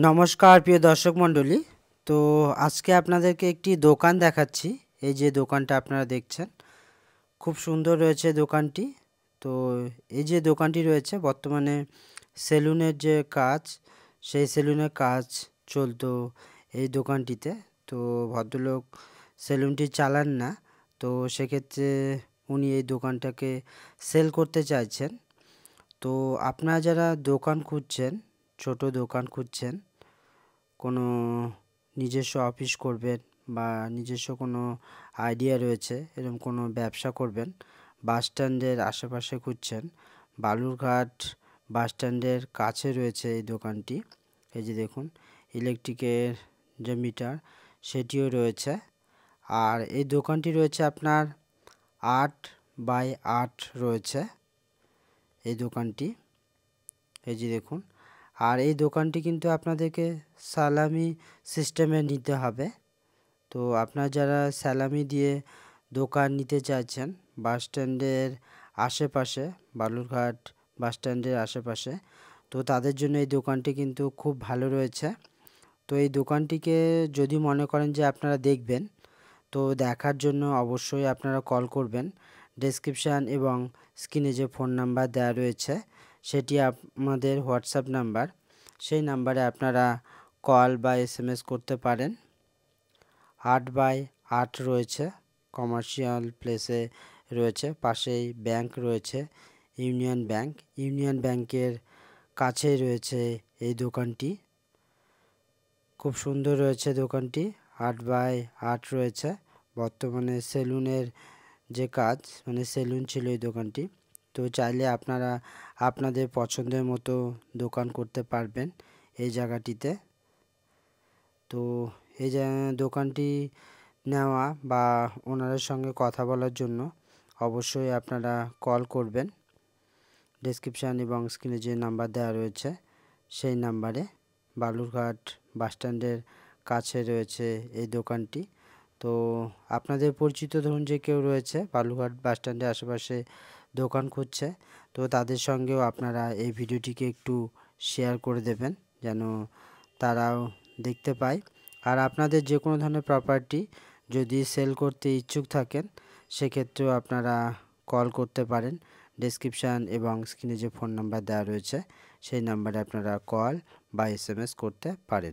নমস্কার প্রিয় দর্শক মণ্ডলী। তো আজকে আপনাদেরকে একটি দোকান দেখাচ্ছি। এই যে দোকানটা আপনারা দেখছেন, খুব সুন্দর রয়েছে দোকানটি। তো এই যে দোকানটি রয়েছে বর্তমানে সেলুনের যে কাজ, সেই সেলুনের কাজ চলতো এই দোকানটিতে। তো ভদ্রলোক সেলুনটি চালান না, তো সেক্ষেত্রে উনি এই দোকানটাকে সেল করতে চাইছেন। তো আপনারা যারা দোকান খুঁজছেন, ছোট দোকান খুঁজছেন, কোনো নিজস্ব অফিস করবেন বা নিজস্ব কোনো আইডিয়া রয়েছে, এরকম কোনো ব্যবসা করবেন, বাস স্ট্যান্ডের আশেপাশে খুঁজছেন, বালুরঘাট বাস স্ট্যান্ডের কাছে রয়েছে এই দোকানটি। এই যে দেখুন, ইলেকট্রিকের যে মিটার সেটিও রয়েছে। আর এই দোকানটি রয়েছে আপনার 8x8 রয়েছে এই দোকানটি। এই যে দেখুন, আর এই দোকানটি কিন্তু আপনাদেরকে সালামি সিস্টেমে নিতে হবে। তো আপনারা যারা সালামি দিয়ে দোকান নিতে চাইছেন বাস স্ট্যান্ডের আশেপাশে, বালুরঘাট বাস স্ট্যান্ডের আশেপাশে, তো তাদের জন্য এই দোকানটি কিন্তু খুব ভালো রয়েছে। তো এই দোকানটিকে যদি মনে করেন যে আপনারা দেখবেন, তো দেখার জন্য অবশ্যই আপনারা কল করবেন। ডেসক্রিপশান এবং স্ক্রিনে যে ফোন নাম্বার দেওয়া রয়েছে সেটি আমাদের হোয়াটসঅ্যাপ নাম্বার। সেই নাম্বারে আপনারা কল বা SMS করতে পারেন। 8x8 রয়েছে, কমার্শিয়াল প্লেসে রয়েছে, পাশেই ব্যাংক রয়েছে, ইউনিয়ন ব্যাংক। ইউনিয়ন ব্যাংকের কাছেই রয়েছে এই দোকানটি। খুব সুন্দর রয়েছে দোকানটি, 8x8 রয়েছে। বর্তমানে সেলুনের যে কাজ, মানে সেলুন ছিল এই দোকানটি। তো চাইলে আপনারা আপনাদের পছন্দের মতো দোকান করতে পারবেন এই জায়গাটিতে। তো এই দোকানটি নেওয়া বা ওনাদের সঙ্গে কথা বলার জন্য অবশ্যই আপনারা কল করবেন। ডেসক্রিপশান এবং স্ক্রিনে যে নাম্বার দেওয়া রয়েছে সেই নাম্বারে। বালুরঘাট বাসস্ট্যান্ডের কাছে রয়েছে এই দোকানটি। তো আপনাদের পরিচিত ধরুন যে কেউ রয়েছে বালুরঘাট বাসস্ট্যান্ডের আশেপাশে দোকান খুঁজছে, তো তাদের সঙ্গেও আপনারা এই ভিডিওটিকে একটু শেয়ার করে দেবেন যেন তারাও দেখতে পায়। আর আপনাদের যে কোনো ধরনের প্রপার্টি যদি সেল করতে ইচ্ছুক থাকেন, সেক্ষেত্রেও আপনারা কল করতে পারেন। ডেসক্রিপশান এবং স্ক্রিনে যে ফোন নাম্বার দেওয়া রয়েছে সেই নাম্বারে আপনারা কল বা SMS করতে পারেন।